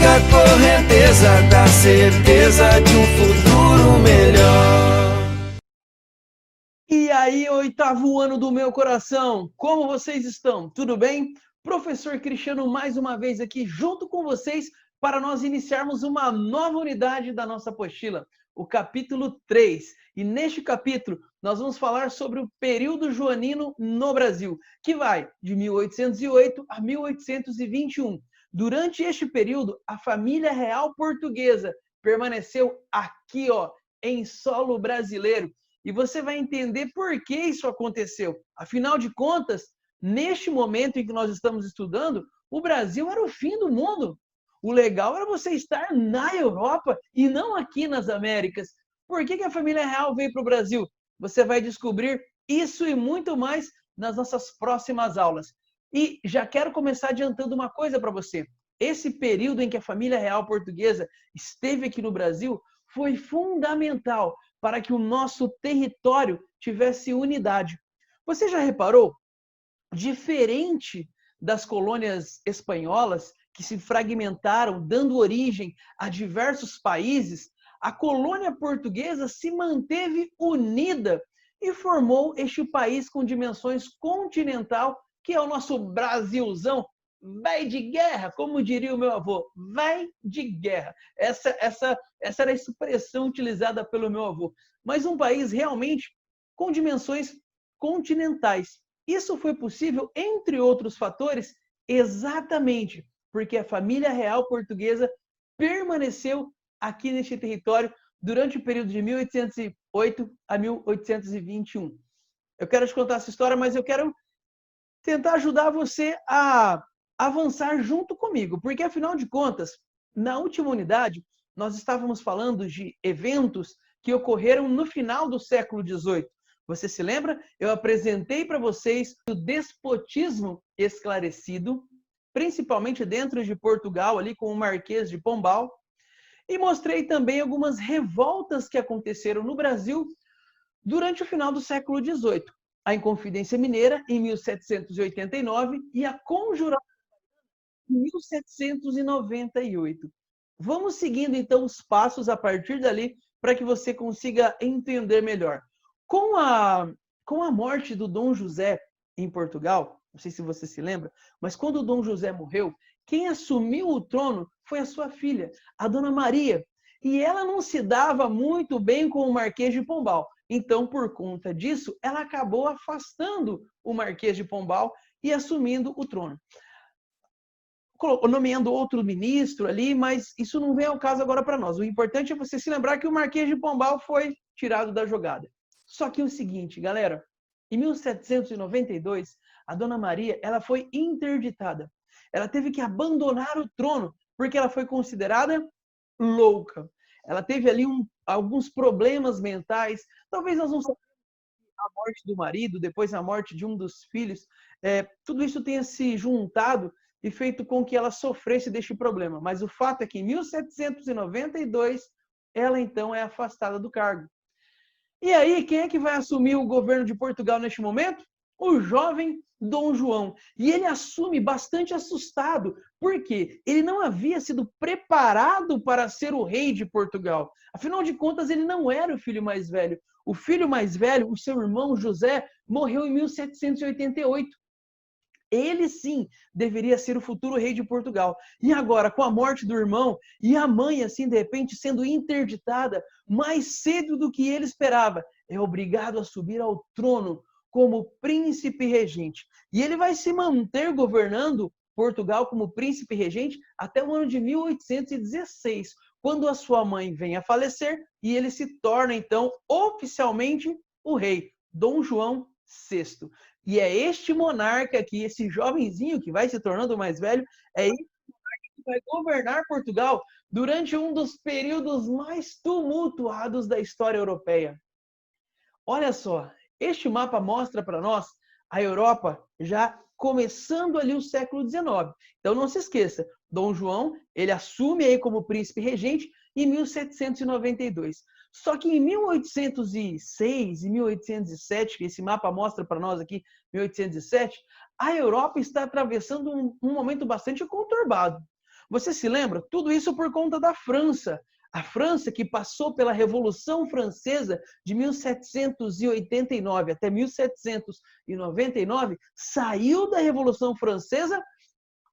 a correnteza da certeza de um futuro melhor. E aí, oitavo ano do meu coração, como vocês estão? Tudo bem? Professor Cristiano mais uma vez aqui junto com vocês para nós iniciarmos uma nova unidade da nossa apostila, o capítulo 3. E neste capítulo nós vamos falar sobre o período joanino no Brasil, que vai de 1808 a 1821. Durante este período, a família real portuguesa permaneceu aqui, em solo brasileiro. E você vai entender por que isso aconteceu. Afinal de contas, neste momento em que nós estamos estudando, o Brasil era o fim do mundo. O legal era você estar na Europa e não aqui nas Américas. Por que a família real veio para o Brasil? Você vai descobrir isso e muito mais nas nossas próximas aulas. E já quero começar adiantando uma coisa para você. Esse período em que a família real portuguesa esteve aqui no Brasil foi fundamental para que o nosso território tivesse unidade. Você já reparou? Diferente das colônias espanholas, que se fragmentaram, dando origem a diversos países, a colônia portuguesa se manteve unida e formou este país com dimensões continental, que é o nosso Brasilzão, vai de guerra, como diria o meu avô, vai de guerra. Essa era a expressão utilizada pelo meu avô. Mas um país realmente com dimensões continentais. Isso foi possível, entre outros fatores, exatamente porque a família real portuguesa permaneceu aqui neste território durante o período de 1808 a 1821. Eu quero te contar essa história, mas eu quero tentar ajudar você a avançar junto comigo, porque afinal de contas, na última unidade, nós estávamos falando de eventos que ocorreram no final do século XVIII. Você se lembra? Eu apresentei para vocês o despotismo esclarecido, principalmente dentro de Portugal, ali com o Marquês de Pombal, e mostrei também algumas revoltas que aconteceram no Brasil durante o final do século XVIII. A Inconfidência Mineira, em 1789, e a Conjuração em 1798. Vamos seguindo, então, os passos a partir dali para que você consiga entender melhor. Com a morte do Dom José em Portugal, não sei se você se lembra, mas quando o Dom José morreu, quem assumiu o trono foi a sua filha, a Dona Maria. E ela não se dava muito bem com o Marquês de Pombal. Então, por conta disso, ela acabou afastando o Marquês de Pombal e assumindo o trono. Nomeando outro ministro ali, mas isso não vem ao caso agora para nós. O importante é você se lembrar que o Marquês de Pombal foi tirado da jogada. Só que é o seguinte, galera, em 1792, a Dona Maria ela foi interditada. Ela teve que abandonar o trono porque ela foi considerada louca. Ela teve ali alguns problemas mentais. Talvez nós não saibamos a morte do marido, depois a morte de um dos filhos. Tudo isso tenha se juntado e feito com que ela sofresse deste problema. Mas o fato é que em 1792, ela então é afastada do cargo. E aí, quem é que vai assumir o governo de Portugal neste momento? O jovem Dom João. E ele assume bastante assustado, porque ele não havia sido preparado para ser o rei de Portugal. Afinal de contas, ele não era o filho mais velho. O filho mais velho, o seu irmão José, morreu em 1788. Ele sim deveria ser o futuro rei de Portugal. E agora, com a morte do irmão e a mãe, assim, de repente, sendo interditada mais cedo do que ele esperava, é obrigado a subir ao trono como príncipe regente. E ele vai se manter governando Portugal como príncipe regente até o ano de 1816, quando a sua mãe vem a falecer e ele se torna, então, oficialmente o rei, Dom João VI. E é este monarca aqui, esse jovenzinho que vai se tornando mais velho, é esse monarca que vai governar Portugal durante um dos períodos mais tumultuados da história europeia. Olha só, este mapa mostra para nós a Europa já começando ali o século XIX. Então não se esqueça, Dom João, ele assume aí como príncipe regente em 1792. Só que em 1806 e 1807, que esse mapa mostra para nós aqui, 1807, a Europa está atravessando um momento bastante conturbado. Você se lembra? Tudo isso por conta da França. A França, que passou pela Revolução Francesa de 1789 até 1799, saiu da Revolução Francesa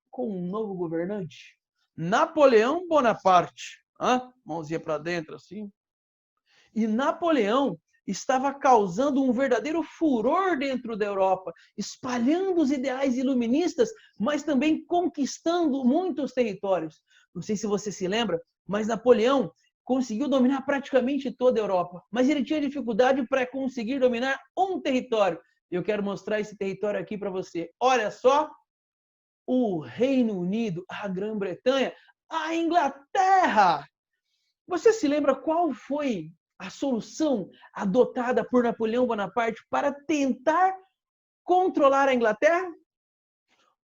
com um novo governante, Napoleão Bonaparte. Mãozinha para dentro, assim. E Napoleão estava causando um verdadeiro furor dentro da Europa, espalhando os ideais iluministas, mas também conquistando muitos territórios. Não sei se você se lembra, mas Napoleão conseguiu dominar praticamente toda a Europa, mas ele tinha dificuldade para conseguir dominar um território. Eu quero mostrar esse território aqui para você. Olha só, o Reino Unido, a Grã-Bretanha, a Inglaterra. Você se lembra qual foi a solução adotada por Napoleão Bonaparte para tentar controlar a Inglaterra?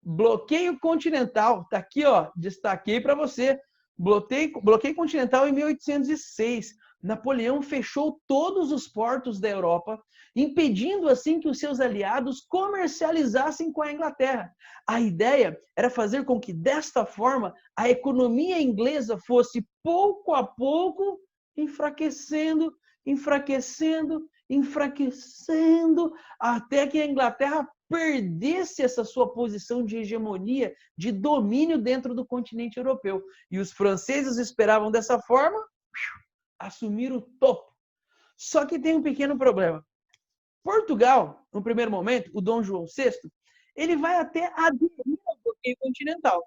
Bloqueio continental. Está aqui, ó, destaquei para você. Bloqueio continental em 1806. Napoleão fechou todos os portos da Europa, impedindo assim que os seus aliados comercializassem com a Inglaterra. A ideia era fazer com que, desta forma, a economia inglesa fosse pouco a pouco enfraquecendo, até que a Inglaterra perdesse essa sua posição de hegemonia, de domínio dentro do continente europeu. E os franceses esperavam dessa forma assumir o topo. Só que tem um pequeno problema. Portugal, no primeiro momento, o Dom João VI, ele vai até aderir ao bloqueio continental.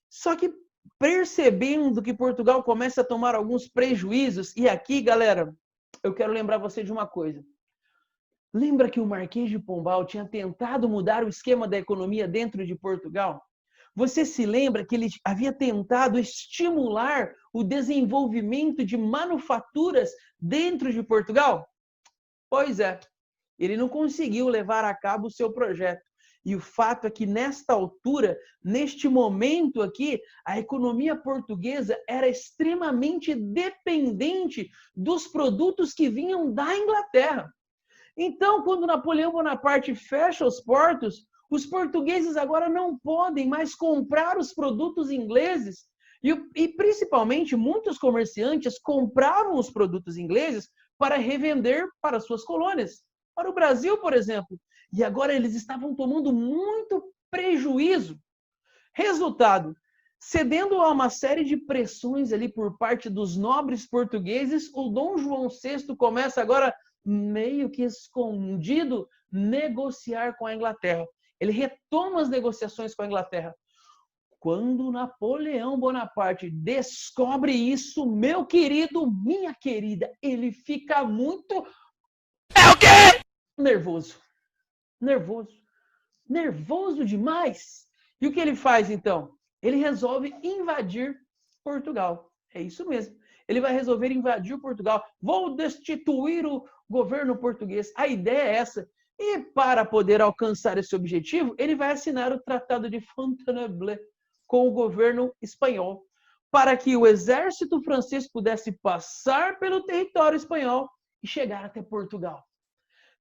Só que percebendo que Portugal começa a tomar alguns prejuízos, e aqui, galera, eu quero lembrar você de uma coisa. Lembra que o Marquês de Pombal tinha tentado mudar o esquema da economia dentro de Portugal? Você se lembra que ele havia tentado estimular o desenvolvimento de manufaturas dentro de Portugal? Pois é, ele não conseguiu levar a cabo o seu projeto. E o fato é que nesta altura, neste momento aqui, a economia portuguesa era extremamente dependente dos produtos que vinham da Inglaterra. Então, quando Napoleão Bonaparte fecha os portos, os portugueses agora não podem mais comprar os produtos ingleses. E principalmente, muitos comerciantes compravam os produtos ingleses para revender para suas colônias. Para o Brasil, por exemplo. E agora eles estavam tomando muito prejuízo. Resultado, cedendo a uma série de pressões ali por parte dos nobres portugueses, o Dom João VI começa agora, meio que escondido, negociar com a Inglaterra. Ele retoma as negociações com a Inglaterra. Quando Napoleão Bonaparte descobre isso, meu querido, minha querida, ele fica muito... É o quê? Nervoso. Nervoso demais. E o que ele faz, então? Ele resolve invadir Portugal. É isso mesmo. Ele vai resolver invadir Portugal. Vou destituir o governo português. A ideia é essa. E para poder alcançar esse objetivo, ele vai assinar o Tratado de Fontainebleau com o governo espanhol, para que o exército francês pudesse passar pelo território espanhol e chegar até Portugal.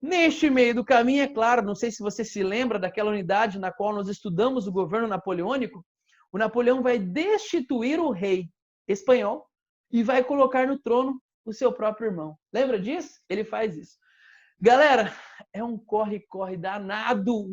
Neste meio do caminho, é claro, não sei se você se lembra daquela unidade na qual nós estudamos o governo napoleônico, o Napoleão vai destituir o rei espanhol e vai colocar no trono o seu próprio irmão. Lembra disso? Ele faz isso. Galera, é um corre-corre danado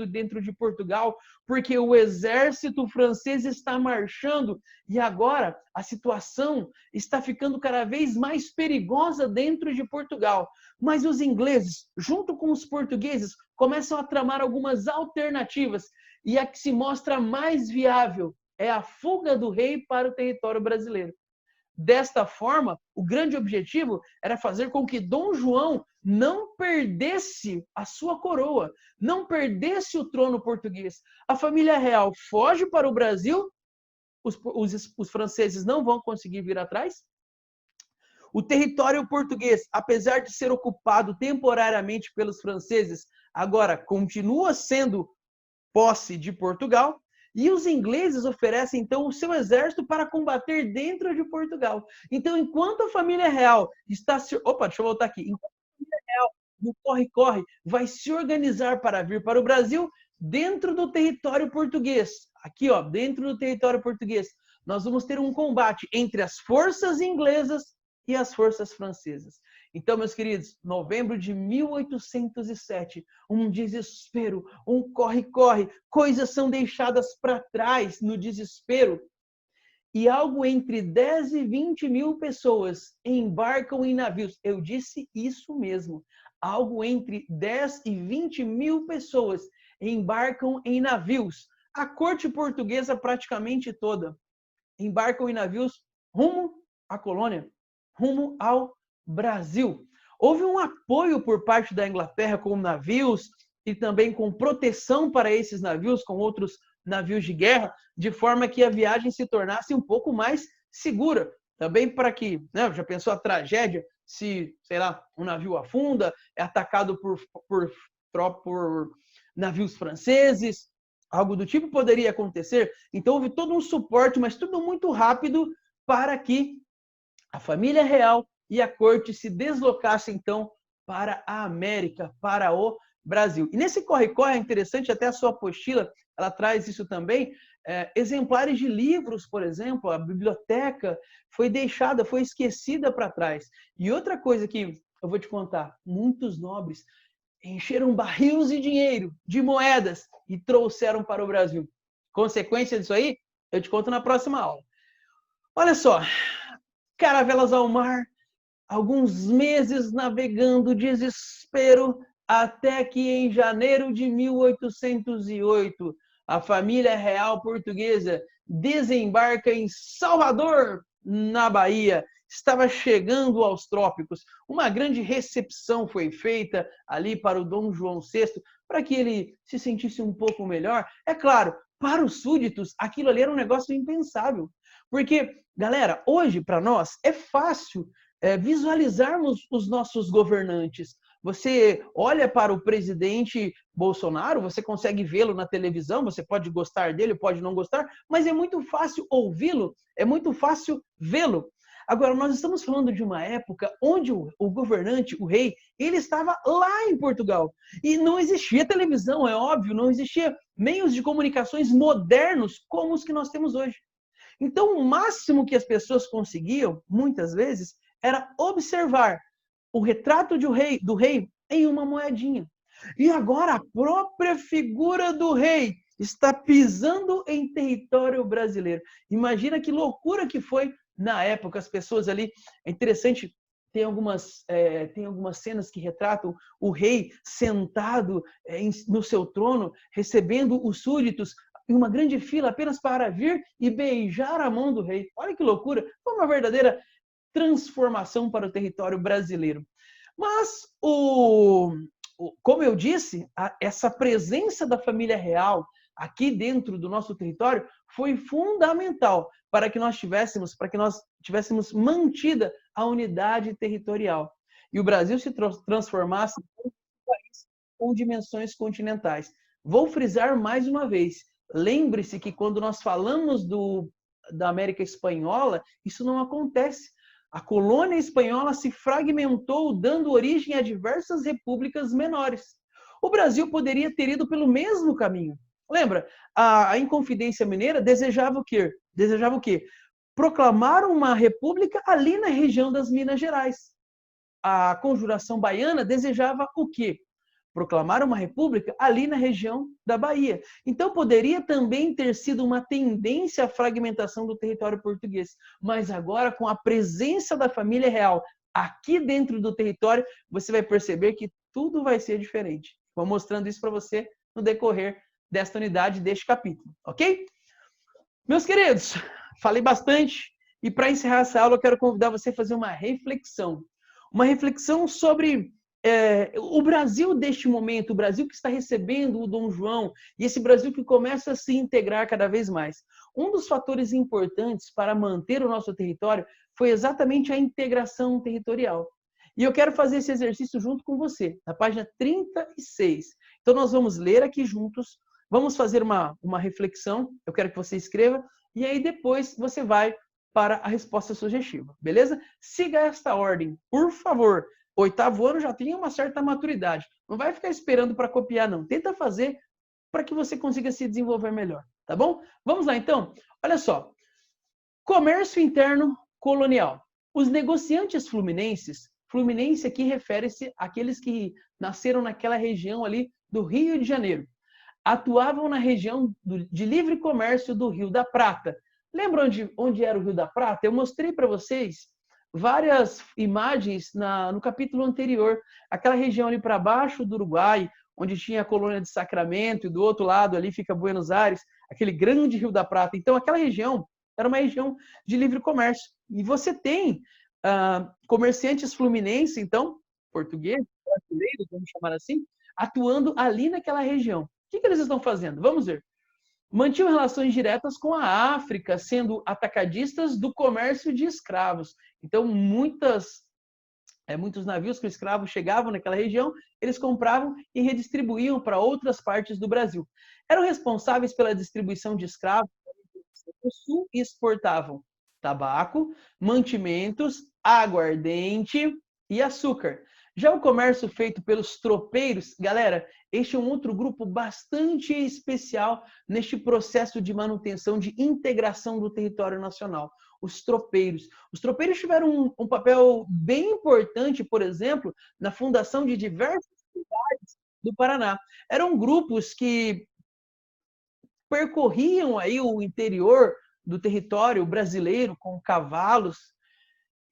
dentro de Portugal, porque o exército francês está marchando e agora a situação está ficando cada vez mais perigosa dentro de Portugal. Mas os ingleses, junto com os portugueses, começam a tramar algumas alternativas e a que se mostra mais viável é a fuga do rei para o território brasileiro. Desta forma, o grande objetivo era fazer com que Dom João não perdesse a sua coroa, não perdesse o trono português. A família real foge para o Brasil, os franceses não vão conseguir vir atrás. O território português, apesar de ser ocupado temporariamente pelos franceses, agora continua sendo posse de Portugal. E os ingleses oferecem, então, o seu exército para combater dentro de Portugal. Então, enquanto a família real está se... Opa, deixa eu voltar aqui. Enquanto a família real, no corre-corre, vai se organizar para vir para o Brasil, dentro do território português, aqui, ó, dentro do território português, nós vamos ter um combate entre as forças inglesas e as forças francesas. Então, meus queridos, novembro de 1807, um desespero, um corre-corre, coisas são deixadas para trás no desespero. E algo entre 10 e 20 mil pessoas embarcam em navios. Eu disse isso mesmo. Algo entre 10 e 20 mil pessoas embarcam em navios. A corte portuguesa praticamente toda embarcam em navios rumo à colônia, rumo ao Brasil. Houve um apoio por parte da Inglaterra com navios e também com proteção para esses navios, com outros navios de guerra, de forma que a viagem se tornasse um pouco mais segura. Também para que, né, já pensou a tragédia se, sei lá, um navio afunda, é atacado por navios franceses, algo do tipo poderia acontecer. Então houve todo um suporte, mas tudo muito rápido para que a família real e a corte se deslocassem então para a América, para o Brasil. E nesse corre-corre é interessante, até a sua apostila, ela traz isso também, exemplares de livros, por exemplo, a biblioteca foi deixada, foi esquecida para trás. E outra coisa que eu vou te contar, muitos nobres encheram barris de dinheiro, de moedas, e trouxeram para o Brasil. Consequência disso aí, eu te conto na próxima aula. Olha só, caravelas ao mar, alguns meses navegando, desespero, até que em janeiro de 1808, a família real portuguesa desembarca em Salvador, na Bahia. Estava chegando aos trópicos. Uma grande recepção foi feita ali para o Dom João VI, para que ele se sentisse um pouco melhor. É claro, para os súditos, aquilo ali era um negócio impensável. Porque, galera, hoje para nós é fácil visualizarmos os nossos governantes. Você olha para o presidente Bolsonaro, você consegue vê-lo na televisão, você pode gostar dele, pode não gostar, mas é muito fácil ouvi-lo, é muito fácil vê-lo. Agora, nós estamos falando de uma época onde o governante, o rei, ele estava lá em Portugal. E não existia televisão, é óbvio, não existia meios de comunicações modernos como os que nós temos hoje. Então, o máximo que as pessoas conseguiam, muitas vezes, era observar o retrato do rei em uma moedinha. E agora a própria figura do rei está pisando em território brasileiro. Imagina que loucura que foi na época, as pessoas ali. É interessante, tem algumas cenas que retratam o rei sentado no seu trono, recebendo os súditos em uma grande fila apenas para vir e beijar a mão do rei. Olha que loucura! Foi uma verdadeira transformação para o território brasileiro. Mas, como eu disse, essa presença da família real aqui dentro do nosso território foi fundamental para que nós tivéssemos mantida a unidade territorial. E o Brasil se transformasse em um país com dimensões continentais. Vou frisar mais uma vez, lembre-se que quando nós falamos da América Espanhola, isso não acontece. A colônia espanhola se fragmentou, dando origem a diversas repúblicas menores. O Brasil poderia ter ido pelo mesmo caminho. Lembra? A Inconfidência Mineira desejava o quê? Proclamar uma república ali na região das Minas Gerais. A Conjuração Baiana desejava o quê? Proclamar uma república ali na região da Bahia. Então, poderia também ter sido uma tendência à fragmentação do território português. Mas agora, com a presença da família real aqui dentro do território, você vai perceber que tudo vai ser diferente. Vou mostrando isso para você no decorrer desta unidade, deste capítulo, ok? Meus queridos, falei bastante e para encerrar essa aula eu quero convidar você a fazer uma reflexão. Uma reflexão sobre o Brasil deste momento, o Brasil que está recebendo o Dom João e esse Brasil que começa a se integrar cada vez mais. Um dos fatores importantes para manter o nosso território foi exatamente a integração territorial. E eu quero fazer esse exercício junto com você, na página 36. Então nós vamos ler aqui juntos, vamos fazer uma reflexão, eu quero que você escreva, e aí depois você vai para a resposta sugestiva, beleza? Siga esta ordem, por favor. 8º ano já tem uma certa maturidade. Não vai ficar esperando para copiar, não. Tenta fazer para que você consiga se desenvolver melhor. Tá bom? Vamos lá, então. Olha só. Comércio interno colonial. Os negociantes fluminenses, Fluminense aqui refere-se àqueles que nasceram naquela região ali do Rio de Janeiro, atuavam na região de livre comércio do Rio da Prata. Lembra onde era o Rio da Prata? Eu mostrei para vocês várias imagens no capítulo anterior. Aquela região ali para baixo do Uruguai, onde tinha a colônia de Sacramento, e do outro lado ali fica Buenos Aires, aquele grande Rio da Prata. Então, aquela região era uma região de livre comércio. E você tem comerciantes fluminenses, então, portugueses, brasileiros, vamos chamar assim, atuando ali naquela região. O que eles estão fazendo? Vamos ver. Mantinham relações diretas com a África, sendo atacadistas do comércio de escravos. Então, muitos navios com escravos chegavam naquela região, eles compravam e redistribuíam para outras partes do Brasil. Eram responsáveis pela distribuição de escravos no sul e exportavam tabaco, mantimentos, aguardente e açúcar. Já o comércio feito pelos tropeiros, galera, este é um outro grupo bastante especial neste processo de manutenção, de integração do território nacional. Os tropeiros. Os tropeiros tiveram um papel bem importante, por exemplo, na fundação de diversas cidades do Paraná. Eram grupos que percorriam aí o interior do território brasileiro com cavalos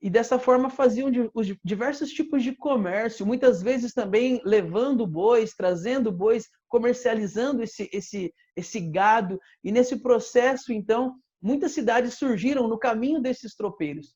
e dessa forma faziam os diversos tipos de comércio, muitas vezes também levando bois, trazendo bois, comercializando esse gado. E nesse processo, então, muitas cidades surgiram no caminho desses tropeiros.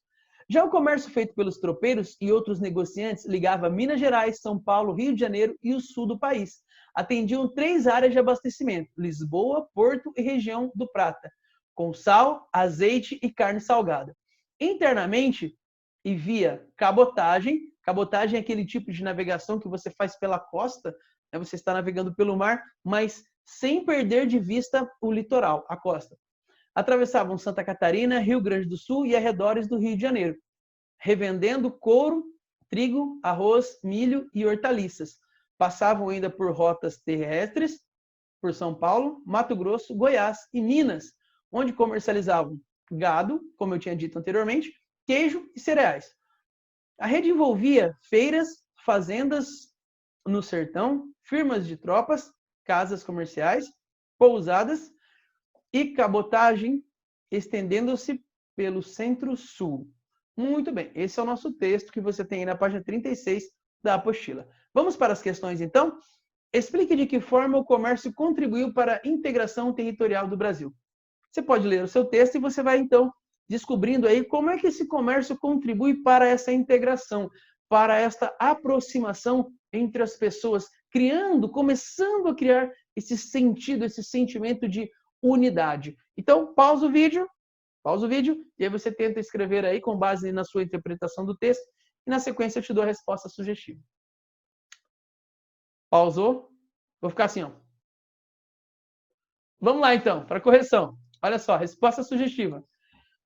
Já o comércio feito pelos tropeiros e outros negociantes ligava Minas Gerais, São Paulo, Rio de Janeiro e o sul do país. Atendiam 3 áreas de abastecimento: Lisboa, Porto e região do Prata, com sal, azeite e carne salgada. Internamente, e via cabotagem. Cabotagem é aquele tipo de navegação que você faz pela costa, né? Você está navegando pelo mar, mas sem perder de vista o litoral, a costa. Atravessavam Santa Catarina, Rio Grande do Sul e arredores do Rio de Janeiro, revendendo couro, trigo, arroz, milho e hortaliças. Passavam ainda por rotas terrestres, por São Paulo, Mato Grosso, Goiás e Minas, onde comercializavam gado, como eu tinha dito anteriormente, queijo e cereais. A rede envolvia feiras, fazendas no sertão, firmas de tropas, casas comerciais, pousadas e cabotagem, estendendo-se pelo centro-sul. Muito bem, esse é o nosso texto que você tem aí na página 36 da apostila. Vamos para as questões, então? Explique de que forma o comércio contribuiu para a integração territorial do Brasil. Você pode ler o seu texto e você vai, então, descobrindo aí como é que esse comércio contribui para essa integração, para esta aproximação entre as pessoas, começando a criar esse sentido, esse sentimento de unidade. Então, pausa o vídeo, e aí você tenta escrever aí com base na sua interpretação do texto, e na sequência eu te dou a resposta sugestiva. Pausou? Vou ficar assim, ó. Vamos lá, então, para a correção. Olha só, resposta sugestiva.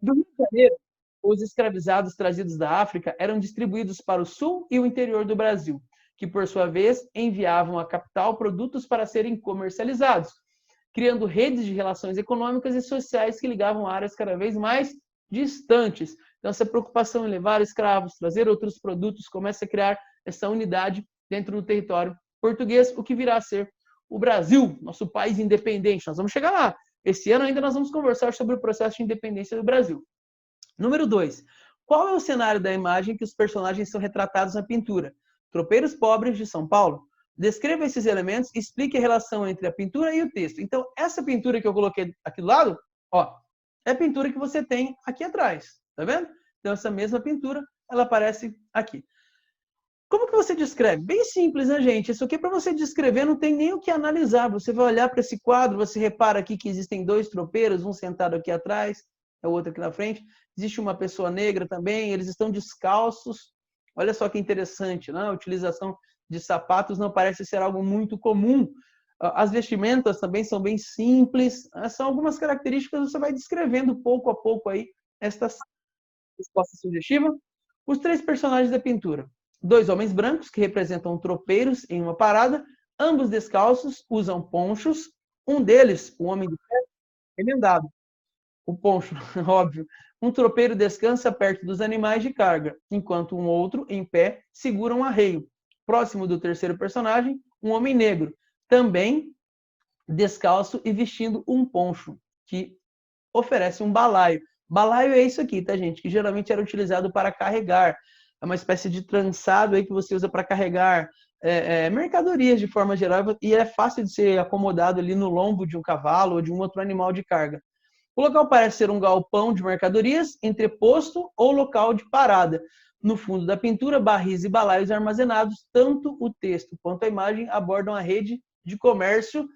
Do Rio de Janeiro, os escravizados trazidos da África eram distribuídos para o sul e o interior do Brasil, que, por sua vez, enviavam à capital produtos para serem comercializados, criando redes de relações econômicas e sociais que ligavam áreas cada vez mais distantes. Então, essa preocupação em levar escravos, trazer outros produtos, começa a criar essa unidade dentro do território português, o que virá a ser o Brasil, nosso país independente. Nós vamos chegar lá. Esse ano ainda nós vamos conversar sobre o processo de independência do Brasil. Número 2. Qual é o cenário da imagem que os personagens são retratados na pintura? Tropeiros pobres de São Paulo. Descreva esses elementos e explique a relação entre a pintura e o texto. Então, essa pintura que eu coloquei aqui do lado, ó, é a pintura que você tem aqui atrás. Tá vendo? Então, essa mesma pintura, ela aparece aqui. Como que você descreve? Bem simples, né, gente? Isso aqui, para você descrever, não tem nem o que analisar. Você vai olhar para esse quadro, você repara aqui que existem 2 tropeiros, um sentado aqui atrás, o outro aqui na frente. Existe uma pessoa negra também, eles estão descalços. Olha só que interessante, né? A utilização de sapatos não parece ser algo muito comum. As vestimentas também são bem simples. São algumas características, você vai descrevendo pouco a pouco aí esta resposta sugestiva. Os 3 personagens da pintura. 2 homens brancos, que representam tropeiros em uma parada, ambos descalços, usam ponchos. Um deles, o homem de pé, Remendado. O poncho, óbvio. Um tropeiro descansa perto dos animais de carga, enquanto um outro, em pé, segura um arreio. Próximo do terceiro personagem, um homem negro, também descalço e vestindo um poncho, que oferece um balaio. Balaio é isso aqui, tá, gente? Que geralmente era utilizado para carregar. É uma espécie de trançado aí que você usa para carregar mercadorias de forma geral e é fácil de ser acomodado ali no lombo de um cavalo ou de um outro animal de carga. O local parece ser um galpão de mercadorias, entreposto ou local de parada. No fundo da pintura, barris e balaios armazenados, tanto o texto quanto a imagem abordam a rede de comércio.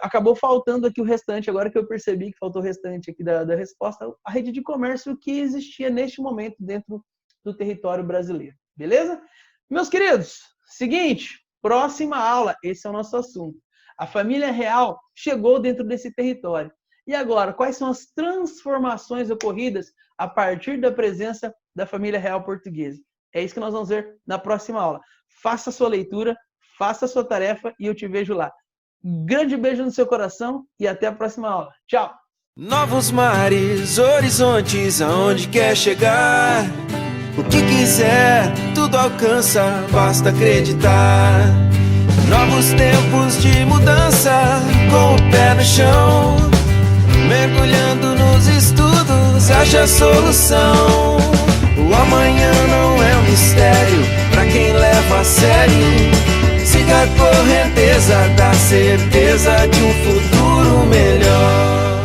Acabou faltando aqui o restante, agora que eu percebi que faltou o restante aqui da resposta, a rede de comércio que existia neste momento dentro do território brasileiro. Beleza? Meus queridos, seguinte, próxima aula, esse é o nosso assunto. A família real chegou dentro desse território. E agora, quais são as transformações ocorridas a partir da presença da família real portuguesa? É isso que nós vamos ver na próxima aula. Faça a sua leitura, faça a sua tarefa e eu te vejo lá. Grande beijo no seu coração e até a próxima aula. Tchau! Novos mares, horizontes, aonde quer chegar. O que quiser, tudo alcança, basta acreditar. Novos tempos de mudança, com o pé no chão. Mergulhando nos estudos, acha a solução. O amanhã não é um mistério pra quem leva a sério. Siga a correnteza da certeza de um futuro melhor.